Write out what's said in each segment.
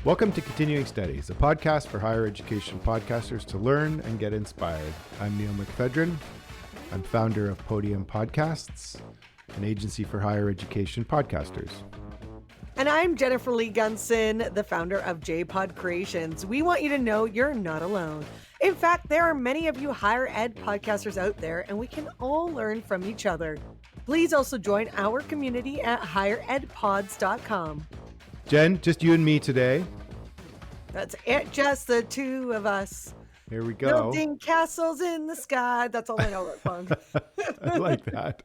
Welcome to Continuing Studies, a podcast for higher education podcasters to learn and get inspired. I'm Neil McPhedran. I'm founder of Podium Podcasts, an agency for higher education podcasters. And I'm Jennifer Lee Gunson, the founder of JPod Creations. We want you to know you're not alone. In fact, there are many of you higher ed podcasters out there, and we can all learn from each other. Please also join our community at higheredpods.com. Jen, just you and me today. That's it, just the two of us. Here we go. Building castles in the sky. That's all I know that song. I like that.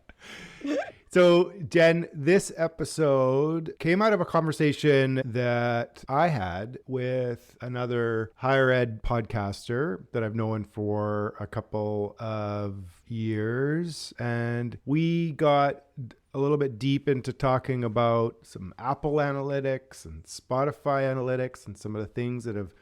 So, Jen, this episode came out of a conversation that I had with another higher ed podcaster that I've known for a couple of years. And we got a little bit deep into talking about some Apple analytics and Spotify analytics and some of the things that have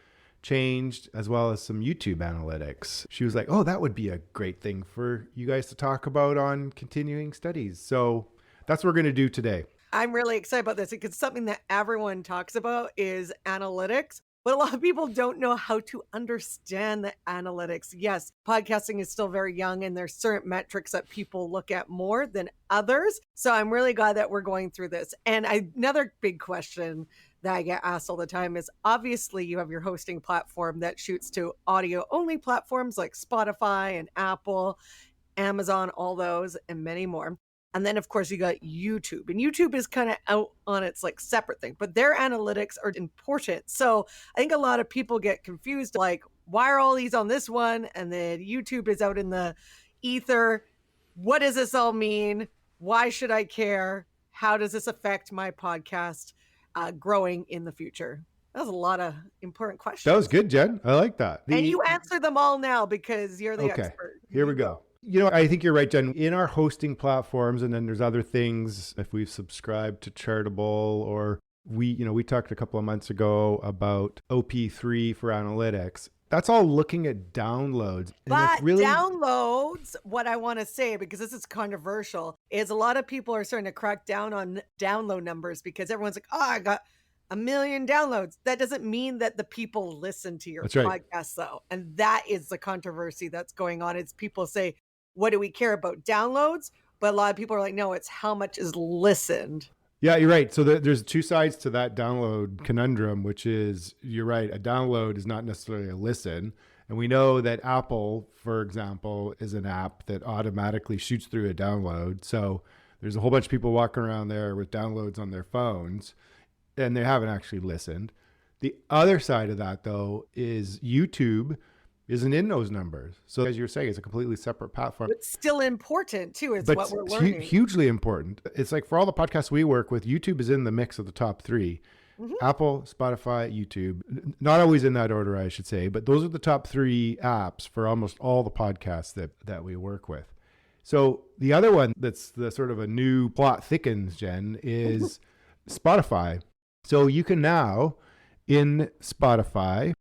changed, as well as some YouTube analytics. She was like, oh, that would be a great thing for you guys to talk about on continuing studies. So that's what we're going to do today. I'm really excited about this because something that everyone talks about is analytics, but a lot of people don't know how to understand the analytics. Yes, podcasting is still very young and there's certain metrics that people look at more than others. So I'm really glad that we're going through this. And another big question that I get asked all the time is, obviously you have your hosting platform that shoots to audio only platforms like Spotify and Apple, Amazon, all those and many more. And then of course you got YouTube, and YouTube is kind of out on its like separate thing, but their analytics are important. So I think a lot of people get confused, like, why are all these on this one? And then YouTube is out in the ether. What does this all mean? Why should I care? How does this affect my podcast growing in the future? That was a lot of important questions. That was good, Jen. I like that. And you answer them all now because you're the expert. Here we go. You know, I think you're right, Jen. In our hosting platforms, and then there's other things, if we've subscribed to Chartable, or we talked a couple of months ago about OP3 for analytics. That's all looking at downloads. But downloads, what I want to say, because this is controversial, is a lot of people are starting to crack down on download numbers because everyone's like, oh, I got 1 million downloads. That doesn't mean that the people listen to your podcast, though. And that is the controversy that's going on. It's people say, what do we care about? Downloads? But a lot of people are like, no, it's how much is listened. Yeah, you're right. So there's two sides to that download conundrum, which is, you're right, a download is not necessarily a listen. And we know that Apple, for example, is an app that automatically shoots through a download. So there's a whole bunch of people walking around there with downloads on their phones, and they haven't actually listened. The other side of that, though, is YouTube isn't in those numbers. So as you're saying, it's a completely separate platform. It's still important too. It's what we're learning. Hugely important. It's like for all the podcasts we work with, YouTube is in the mix of the top three. Mm-hmm. Apple, Spotify, YouTube. Not always in that order, I should say, but those are the top three apps for almost all the podcasts that we work with. So the other one that's the sort of a new plot thickens, Jen, is Spotify. So you can now, in Spotify,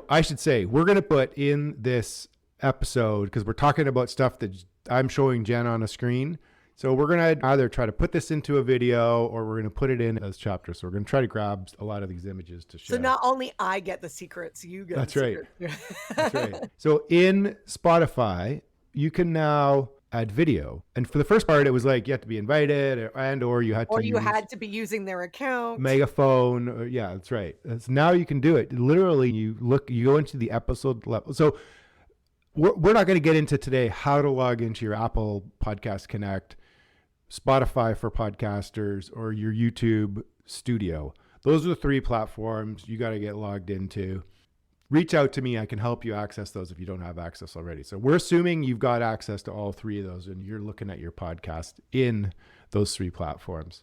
I should say, we're going to put in this episode, because we're talking about stuff that I'm showing Jen on a screen. So we're going to either try to put this into a video, or we're going to put it in as chapters. So we're going to try to grab a lot of these images to share. So not only I get the secrets, you get the secrets. That's right. So in Spotify, you can now add video. And for the first part, it was like you had to be invited or you had to be using their account. Megaphone. Yeah, that's right. So now you can do it. Literally, you go into the episode level. So we're not going to get into today how to log into your Apple Podcast Connect, Spotify for podcasters, or your YouTube Studio. Those are the three platforms you got to get logged into. Reach out to me. I can help you access those if you don't have access already. So we're assuming you've got access to all three of those and you're looking at your podcast in those three platforms.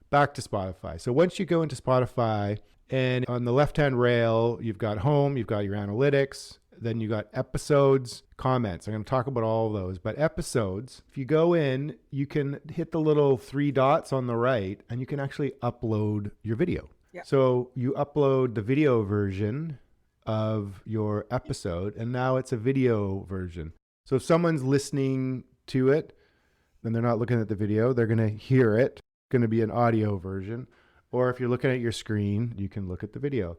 Back to Spotify. So once you go into Spotify, and on the left-hand rail, you've got home, you've got your analytics, then you got episodes, comments. I'm going to talk about all of those, but episodes, if you go in, you can hit the little three dots on the right and you can actually upload your video. Yeah. So you upload the video version of your episode, and now it's a video version. So if someone's listening to it, then they're not looking at the video, they're going to hear it. It's going to be an audio version. Or if you're looking at your screen, you can look at the video.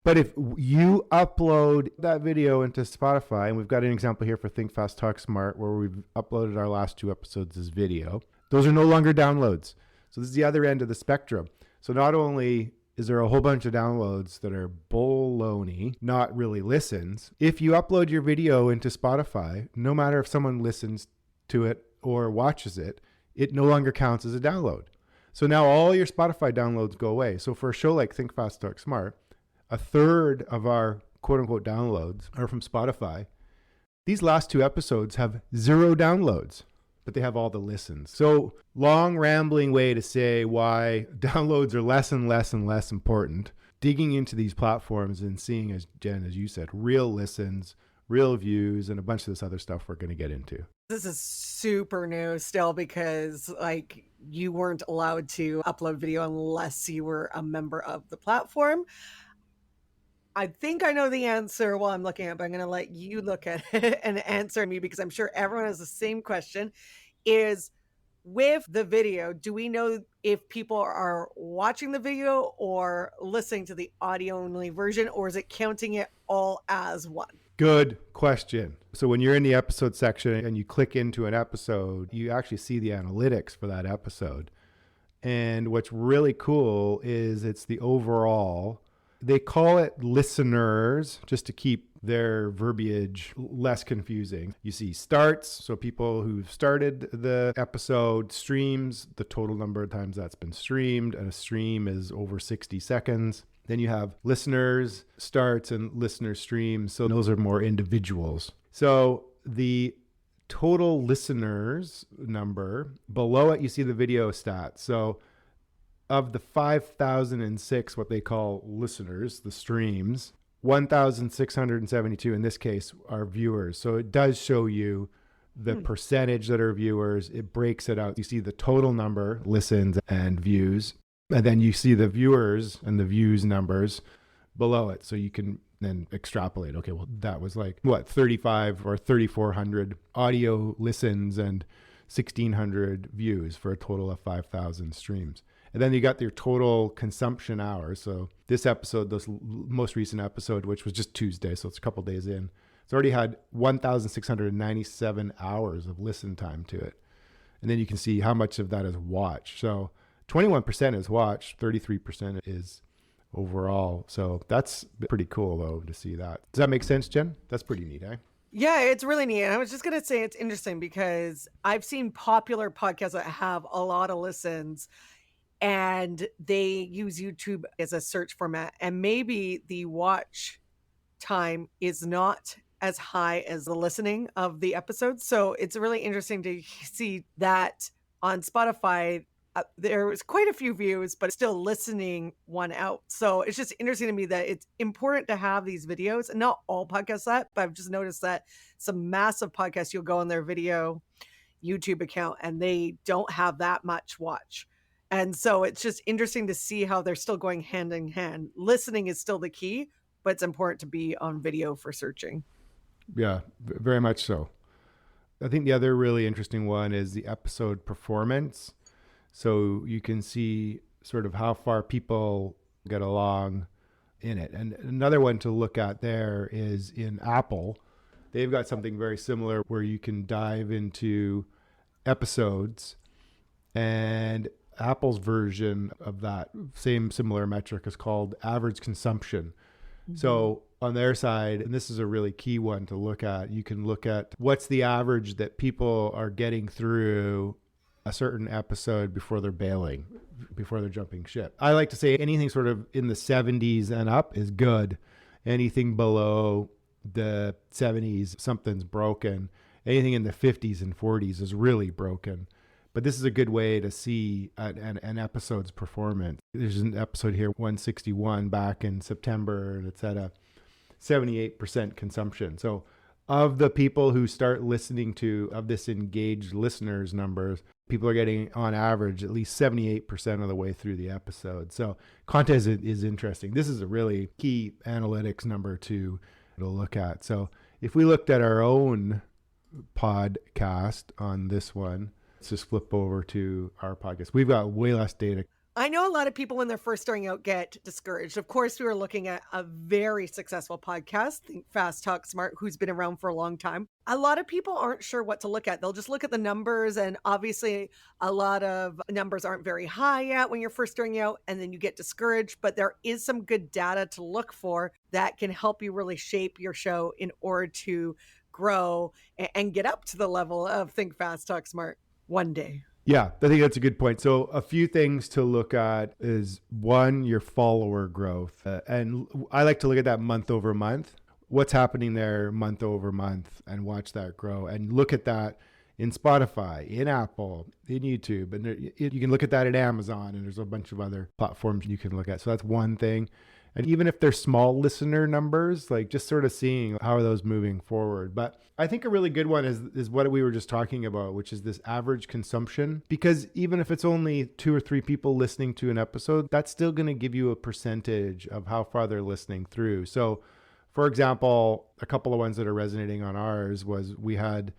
But if you upload that video into Spotify, and we've got an example here for Think Fast, Talk Smart, where we've uploaded our last 2 episodes as video, those are no longer downloads. So this is the other end of the spectrum. So not only is there a whole bunch of downloads that are baloney, not really listens, if you upload your video into Spotify, no matter if someone listens to it or watches it, it no longer counts as a download. So now all your Spotify downloads go away. So for a show like Think Fast, Talk Smart, a third of our quote unquote downloads are from Spotify. These last 2 episodes have 0 downloads, but they have all the listens. So long rambling way to say why downloads are less and less and less important. Digging into these platforms and seeing, as Jen, as you said, real listens, real views, and a bunch of this other stuff we're going to get into. This is super new still because like you weren't allowed to upload video unless you were a member of the platform. I think I know the answer while I'm looking at it, but I'm going to let you look at it and answer me because I'm sure everyone has the same question. Is with the video, do we know if people are watching the video or listening to the audio only version, or is it counting it all as one? Good question. So when you're in the episode section and you click into an episode, you actually see the analytics for that episode. And what's really cool is it's the overall. They call it listeners just to keep their verbiage less confusing. You see starts, so people who've started the episode, streams, the total number of times that's been streamed, and a stream is over 60 seconds. Then you have listeners, starts, and listener streams. So those are more individuals. So the total listeners number, below it, you see the video stats. So of the 5,006, what they call listeners, the streams, 1,672 in this case are viewers. So it does show you the percentage that are viewers. It breaks it out. You see the total number, listens and views. And then you see the viewers and the views numbers below it. So you can then extrapolate. Okay, well, that was like, 35 or 3,400 audio listens and 1,600 views for a total of 5,000 streams. And then you got your total consumption hours. So this episode, this most recent episode, which was just Tuesday, so it's a couple days in, it's already had 1,697 hours of listen time to it. And then you can see how much of that is watched. So 21% is watched, 33% is overall. So that's pretty cool, though, to see that. Does that make sense, Jen? That's pretty neat, eh? Yeah, it's really neat. And I was just going to say it's interesting because I've seen popular podcasts that have a lot of listens and they use YouTube as a search format. And maybe the watch time is not as high as the listening of the episodes. So it's really interesting to see that on Spotify, there was quite a few views, but still listening one out. So it's just interesting to me that it's important to have these videos, and not all podcasts that, but I've just noticed that some massive podcasts, you'll go on their video YouTube account and they don't have that much watch. And so it's just interesting to see how they're still going hand in hand. Listening is still the key, but it's important to be on video for searching. Yeah, very much so. I think the other really interesting one is the episode performance. So you can see sort of how far people get along in it. And another one to look at there is in Apple. They've got something very similar where you can dive into episodes, and Apple's version of that same similar metric is called average consumption. Mm-hmm. So on their side, and this is a really key one to look at, you can look at what's the average that people are getting through a certain episode before they're bailing, before they're jumping ship. I like to say anything sort of in the 70s and up is good. Anything below the 70s, something's broken. Anything in the 50s and 40s is really broken. But this is a good way to see an episode's performance. There's an episode here, 161, back in September, and it's at a 78% consumption. So of the people who start listening to, of this engaged listeners numbers, people are getting on average at least 78% of the way through the episode. So content is interesting. This is a really key analytics number to look at. So if we looked at our own podcast on this one, let's just flip over to our podcast. We've got way less data. I know a lot of people when they're first starting out get discouraged. Of course, we were looking at a very successful podcast, Think Fast, Talk Smart, who's been around for a long time. A lot of people aren't sure what to look at. They'll just look at the numbers, and obviously, a lot of numbers aren't very high yet when you're first starting out, and then you get discouraged. But there is some good data to look for that can help you really shape your show in order to grow and get up to the level of Think Fast, Talk Smart one day. Yeah, I think that's a good point. So a few things to look at is one, your follower growth. And I like to look at that month over month. What's happening there month over month and watch that grow and look at that in Spotify, in Apple, in YouTube. And you can look at that at Amazon, and there's a bunch of other platforms you can look at. So that's one thing. And even if they're small listener numbers, like just sort of seeing how are those moving forward. But I think a really good one is what we were just talking about, which is this average consumption. Because even if it's only 2 or 3 people listening to an episode, that's still going to give you a percentage of how far they're listening through. So for example, a couple of ones that are resonating on ours was we had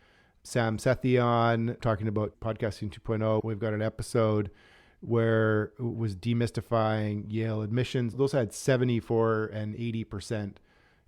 Sam Sethi on talking about podcasting 2.0. We've got an episode where it was demystifying Yale admissions. Those had 74 and 80%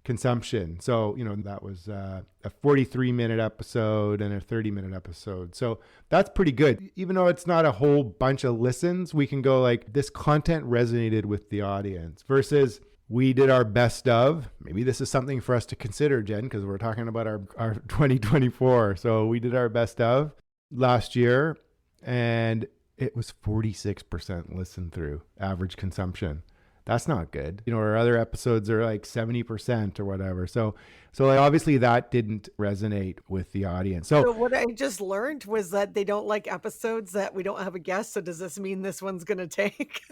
consumption. So, that was a 43-minute episode and a 30-minute episode. So that's pretty good. Even though it's not a whole bunch of listens, we can go like, this content resonated with the audience versus we did our best of. Maybe this is something for us to consider, Jen, because we're talking about our 2024. So we did our best of last year, and it was 46% listen through average consumption. That's not good. Our other episodes are like 70% or whatever. So like obviously that didn't resonate with the audience. So what I just learned was that they don't like episodes that we don't have a guest. So does this mean this one's going to take?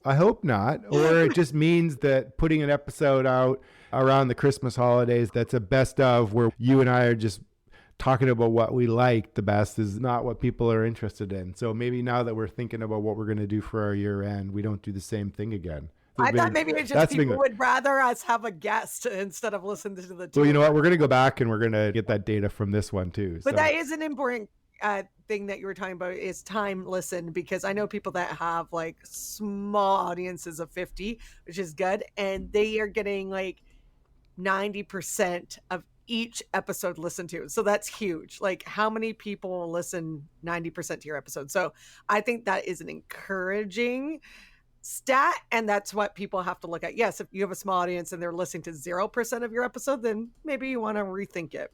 I hope not. Or it just means that putting an episode out around the Christmas holidays, that's a best of where you and I are just talking about what we like the best is not what people are interested in. So maybe now that we're thinking about what we're going to do for our year end, we don't do the same thing again. I thought maybe it's just people would rather us have a guest instead of listen to the two. Well, you know what? We're going to go back and we're going to get that data from this one too. But that is an important thing that you were talking about is time listened, because I know people that have like small audiences of 50, which is good. And they are getting like 90% of each episode listened to. So that's huge. Like how many people will listen 90% to your episode? So I think that is an encouraging stat. And that's what people have to look at. Yes, if you have a small audience and they're listening to 0% of your episode, then maybe you want to rethink it.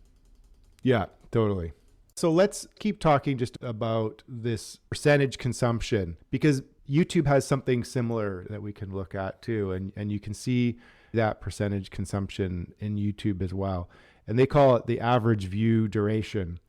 Yeah, totally. So let's keep talking just about this percentage consumption, because YouTube has something similar that we can look at too. And you can see that percentage consumption in YouTube as well. And they call it the average view duration.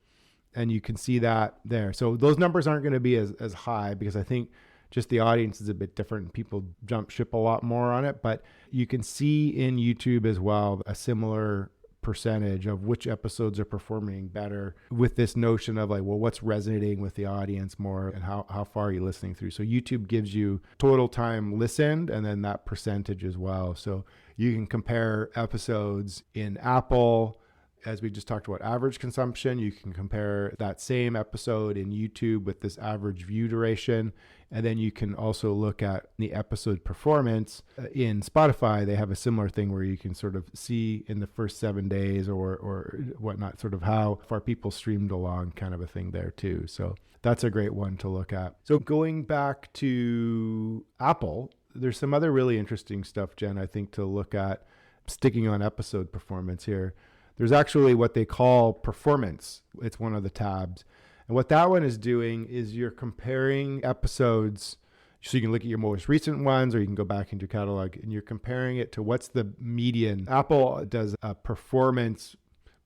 And you can see that there. So those numbers aren't going to be as high because I think just the audience is a bit different. People jump ship a lot more on it. But you can see in YouTube as well a similar percentage of which episodes are performing better with this notion of like, well, what's resonating with the audience more and how far are you listening through? So YouTube gives you total time listened and then that percentage as well. So you can compare episodes in Apple, as we just talked about average consumption. You can compare that same episode in YouTube with this average view duration. And then you can also look at the episode performance in Spotify. They have a similar thing where you can sort of see in the first 7 days or whatnot, sort of how far people streamed along, kind of a thing there too. So that's a great one to look at. So going back to Apple, there's some other really interesting stuff, Jen, I think to look at, sticking on episode performance here. There's actually what they call performance. It's one of the tabs. And what that one is doing is you're comparing episodes. So you can look at your most recent ones, or you can go back into your catalog and you're comparing it to what's the median. Apple does a performance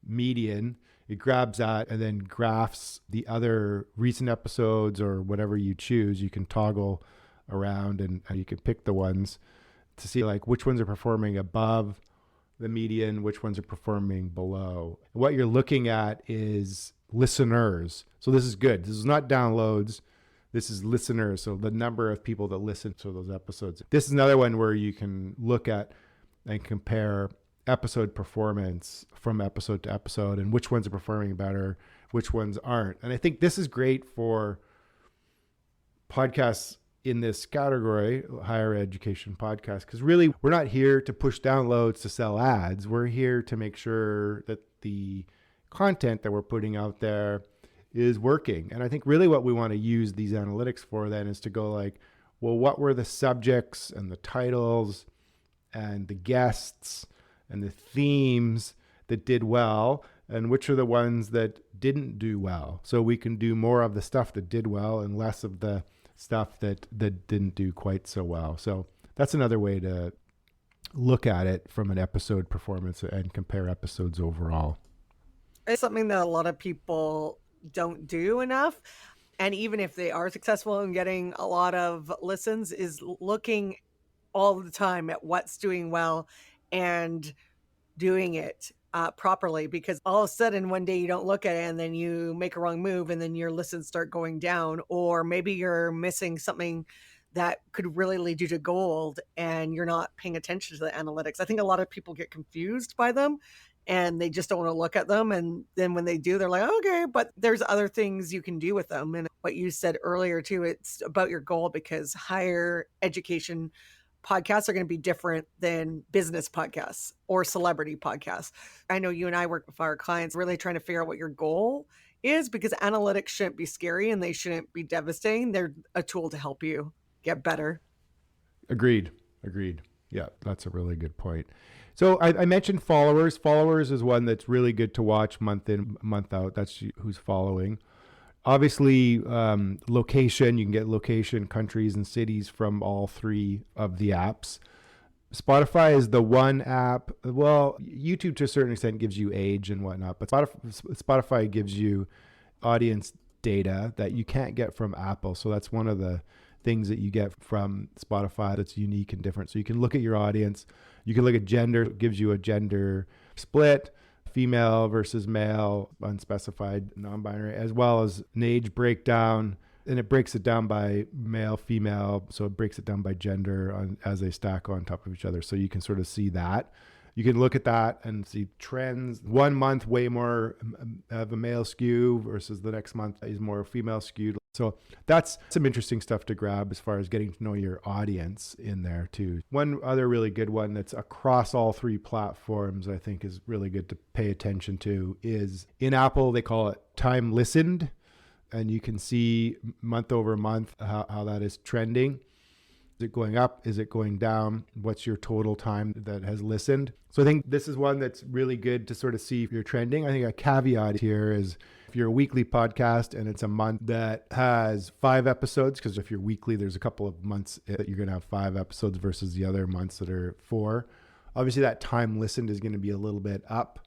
median. It grabs that and then graphs the other recent episodes or whatever you choose. You can toggle around and you can pick the ones to see like which ones are performing above the median, which ones are performing below. What you're looking at is listeners. So this is good. This is not downloads. This is listeners. So the number of people that listen to those episodes. This is another one where you can look at and compare episode performance from episode to episode and which ones are performing better, which ones aren't. And I think this is great for podcasts in this category, higher education podcast, because really we're not here to push downloads to sell ads. We're here to make sure that the content that we're putting out there is working. And I think really what we want to use these analytics for then is to go like, well, what were the subjects and the titles and the guests and the themes that did well, and which are the ones that didn't do well? So we can do more of the stuff that did well and less of the stuff that didn't do quite so well. So that's another way to look at it from an episode performance and compare episodes overall. It's something that a lot of people don't do enough. And even if they are successful in getting a lot of listens, is looking all the time at what's doing well and doing it properly, because all of a sudden one day you don't look at it and then you make a wrong move and then your listens start going down, or maybe you're missing something that could really lead you to gold and you're not paying attention to the analytics. I think a lot of people get confused by them and they just don't want to look at them. And then when they do, they're like, okay, but there's other things you can do with them. And what you said earlier too, it's about your goal, because higher education podcasts are going to be different than business podcasts or celebrity podcasts. I know you and I work with our clients really trying to figure out what your goal is, because analytics shouldn't be scary and they shouldn't be devastating. They're a tool to help you get better. Agreed. Yeah, that's a really good point. So I mentioned followers. Followers is one that's really good to watch month in, month out. That's who's following. Obviously, location, you can get location, countries, and cities from all three of the apps. Spotify is the one app. Well, YouTube to a certain extent gives you age and whatnot, but Spotify gives you audience data that you can't get from Apple. So that's one of the things that you get from Spotify that's unique and different. So you can look at your audience. You can look at gender. It gives you a gender split, female versus male, unspecified, non-binary, as well as an age breakdown. And it breaks it down by male, female. So it breaks it down by gender as they stack on top of each other. So you can sort of see that. You can look at that and see trends. 1 month, way more of a male skew versus the next month is more female skewed. So that's some interesting stuff to grab as far as getting to know your audience in there too. One other really good one that's across all three platforms I think is really good to pay attention to is in Apple, they call it time listened. And you can see month over month how that is trending. Is it going up? Is it going down? What's your total time that has listened? So I think this is one that's really good to sort of see if you're trending. I think a caveat here is if you're a weekly podcast and it's a month that has 5 episodes, because if you're weekly, there's a couple of months that you're going to have 5 episodes versus the other months that are 4. Obviously, that time listened is going to be a little bit up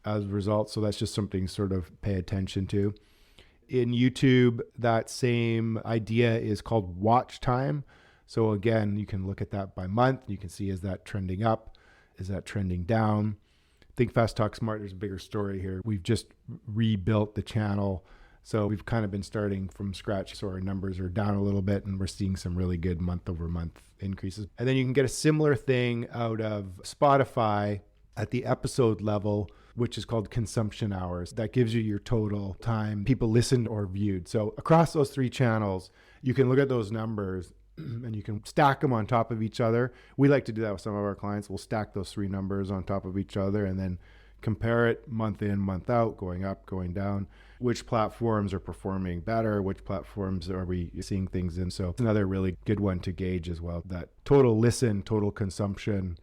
as a result. So that's just something to sort of pay attention to. In YouTube, that same idea is called watch time. So again, you can look at that by month. You can see, is that trending up? Is that trending down? Think Fast, Talk Smart, there's a bigger story here. We've just rebuilt the channel. So we've kind of been starting from scratch. So our numbers are down a little bit and we're seeing some really good month over month increases. And then you can get a similar thing out of Spotify at the episode level, which is called consumption hours. That gives you your total time people listened or viewed. So across those 3 channels, you can look at those numbers and you can stack them on top of each other. We like to do that with some of our clients. We'll stack those 3 numbers on top of each other and then compare it month in, month out, going up, going down. Which platforms are performing better? Which platforms are we seeing things in? So it's another really good one to gauge as well. That total listen, total consumption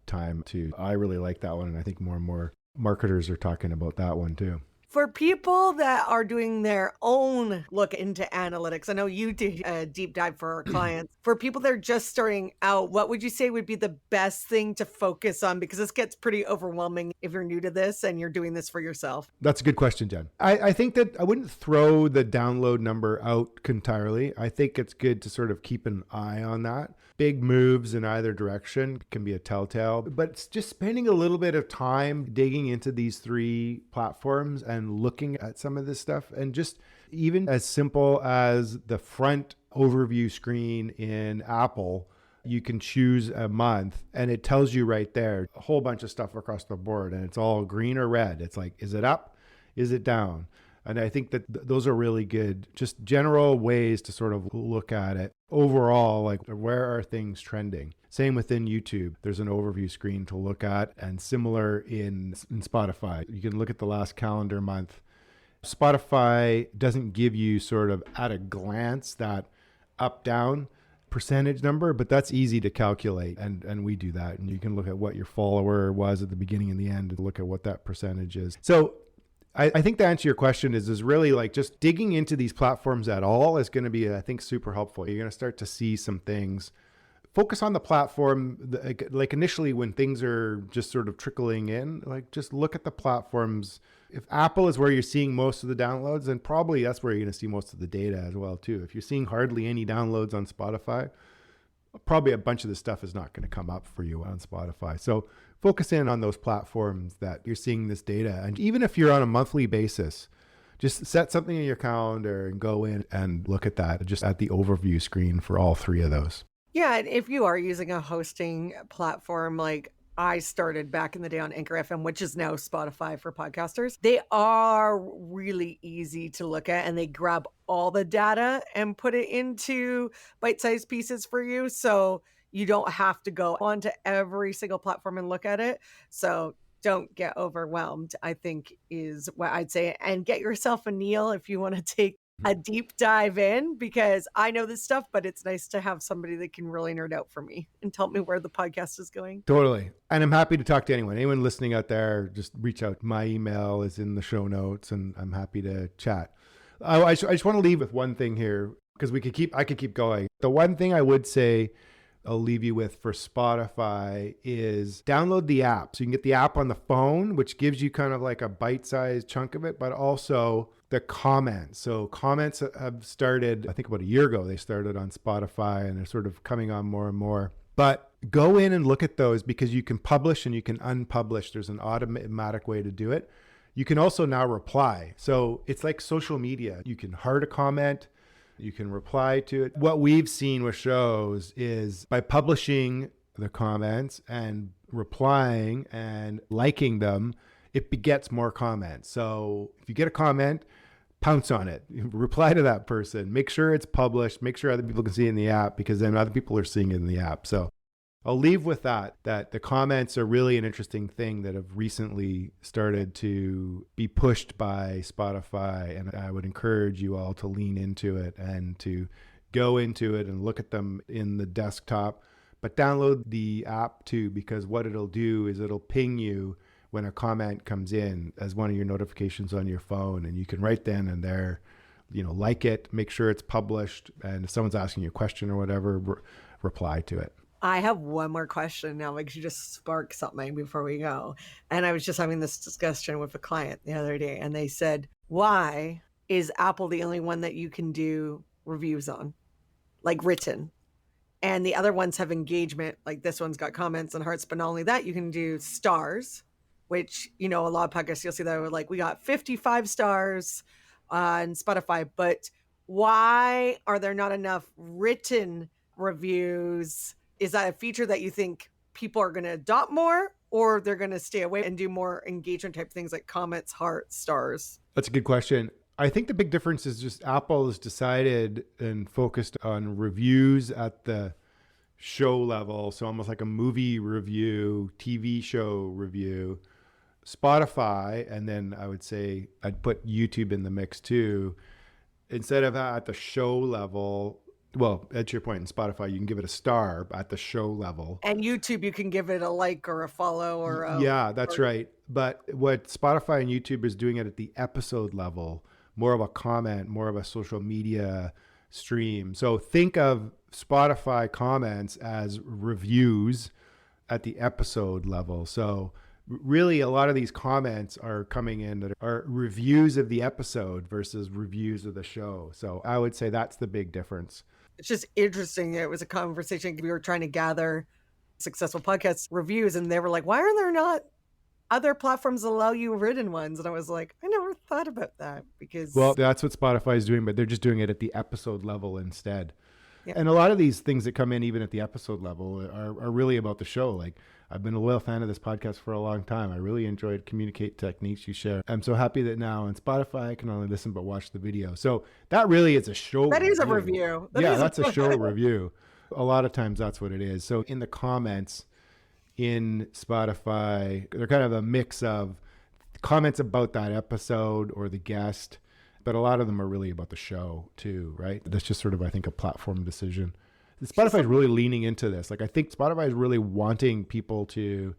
time too. I really like that one. And I think more and more marketers are talking about that one too. For people that are doing their own look into analytics, I know you do a deep dive for our clients. For people that are just starting out, what would you say would be the best thing to focus on? Because this gets pretty overwhelming if you're new to this and you're doing this for yourself. That's a good question, Jen. I think that I wouldn't throw the download number out entirely. I think it's good to sort of keep an eye on that. Big moves in either direction can be a telltale, but it's just spending a little bit of time digging into these 3 platforms and looking at some of this stuff. And just even as simple as the front overview screen in Apple, you can choose a month and it tells you right there a whole bunch of stuff across the board and it's all green or red. It's like, is it up? Is it down? And I think that those are really good, just general ways to sort of look at it. overall, like where are things trending? Same within YouTube. There's an overview screen to look at, and similar in Spotify. You can look at the last calendar month. Spotify doesn't give you sort of at a glance that up down percentage number, but that's easy to calculate. And we do that. And you can look at what your follower was at the beginning and the end and look at what that percentage is. So I think the answer to your question is really like just digging into these platforms at all is going to be, I think, super helpful. You're going to start to see some things. Focus on the platform. Like initially when things are just sort of trickling in, like just look at the platforms. If Apple is where you're seeing most of the downloads, then probably that's where you're going to see most of the data as well too. If you're seeing hardly any downloads on Spotify, probably a bunch of the stuff is not going to come up for you on Spotify. So focus in on those platforms that you're seeing this data. And even if you're on a monthly basis, just set something in your calendar and go in and look at that, just at the overview screen for all three of those. Yeah, and if you are using a hosting platform, like I started back in the day on Anchor FM, which is now Spotify for podcasters, they are really easy to look at and they grab all the data and put it into bite-sized pieces for you. So you don't have to go onto every single platform and look at it. So don't get overwhelmed, I think is what I'd say. And get yourself a Neil if you want to take a deep dive in, because I know this stuff, but it's nice to have somebody that can really nerd out for me and tell me where the podcast is going. Totally. And I'm happy to talk to anyone listening out there. Just reach out. My email is in the show notes and I'm happy to chat. I just want to leave with one thing here because I could keep going. The one thing I would say I'll leave you with for Spotify is download the app. So you can get the app on the phone, which gives you kind of like a bite-sized chunk of it, but also the comments. So comments have started, I think about a year ago, they started on Spotify and they're sort of coming on more and more. But go in and look at those because you can publish and you can unpublish. There's an automatic way to do it. You can also now reply. So it's like social media. You can heart a comment. You can reply to it. What we've seen with shows is by publishing the comments and replying and liking them, it begets more comments. So if you get a comment, pounce on it, reply to that person, make sure it's published, make sure other people can see it in the app because then other people are seeing it in the app. So I'll leave with that the comments are really an interesting thing that have recently started to be pushed by Spotify. And I would encourage you all to lean into it and to go into it and look at them in the desktop, but download the app too, because what it'll do is it'll ping you when a comment comes in as one of your notifications on your phone, and you can right then and there, like it, make sure it's published, and if someone's asking you a question or whatever, reply to it. I have one more question now because you just sparked something before we go. And I was just having this discussion with a client the other day, and they said, why is Apple the only one that you can do reviews on, like written? And the other ones have engagement, like this one's got comments and hearts, but not only that, you can do stars, which, a lot of podcasts, you'll see that we're like, we got 55 stars on Spotify, but why are there not enough written reviews? Is that a feature that you think people are going to adopt more, or they're going to stay away and do more engagement type things like comments, hearts, stars? That's a good question. I think the big difference is just Apple has decided and focused on reviews at the show level. So almost like a movie review, TV show review. Spotify, and then I would say I'd put YouTube in the mix too. Instead of at the show level, well, at your point in Spotify, you can give it a star at the show level. And YouTube, you can give it a like or a follow or a... Yeah, that's right. But what Spotify and YouTube is doing it at the episode level, more of a comment, more of a social media stream. So think of Spotify comments as reviews at the episode level. So really, a lot of these comments are coming in that are reviews of the episode versus reviews of the show. So I would say that's the big difference. It's just interesting. It was a conversation. We were trying to gather successful podcast reviews, and they were like, why are there not other platforms allow you written ones? And I was like, I never thought about that because... Well, that's what Spotify is doing, but they're just doing it at the episode level instead. Yeah. And a lot of these things that come in, even at the episode level, are really about the show. Like, I've been a loyal fan of this podcast for a long time. I really enjoyed communicate techniques you share. I'm so happy that now on Spotify I can only listen but watch the video. So that really is a show. That is a review. That's a show review. A lot of times that's what it is. So in the comments in Spotify, they're kind of a mix of comments about that episode or the guest, but a lot of them are really about the show too, right? That's just sort of, I think, a platform decision. Spotify is really leaning into this. Like, I think Spotify is really wanting people to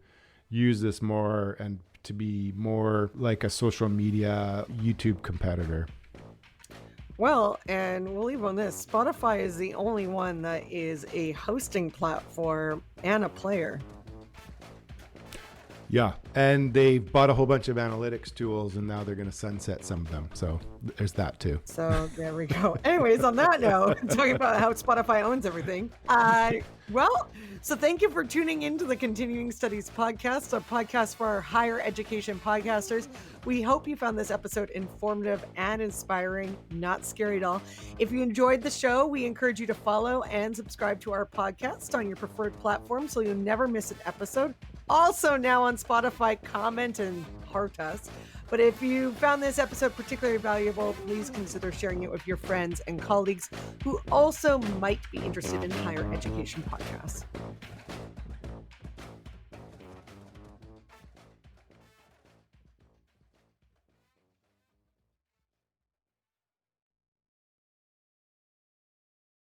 use this more and to be more like a social media YouTube competitor. Well, and we'll leave on this. Spotify is the only one that is a hosting platform and a player. Yeah. And they bought a whole bunch of analytics tools and now they're going to sunset some of them. So there's that too. So there we go. Anyways, on that note, talking about how Spotify owns everything. So thank you for tuning into the Continuing Studies podcast, a podcast for our higher education podcasters. We hope you found this episode informative and inspiring, not scary at all. If you enjoyed the show, we encourage you to follow and subscribe to our podcast on your preferred platform so you'll never miss an episode. Also now on Spotify, comment and heart us. But if you found this episode particularly valuable, please consider sharing it with your friends and colleagues who also might be interested in higher education podcasts.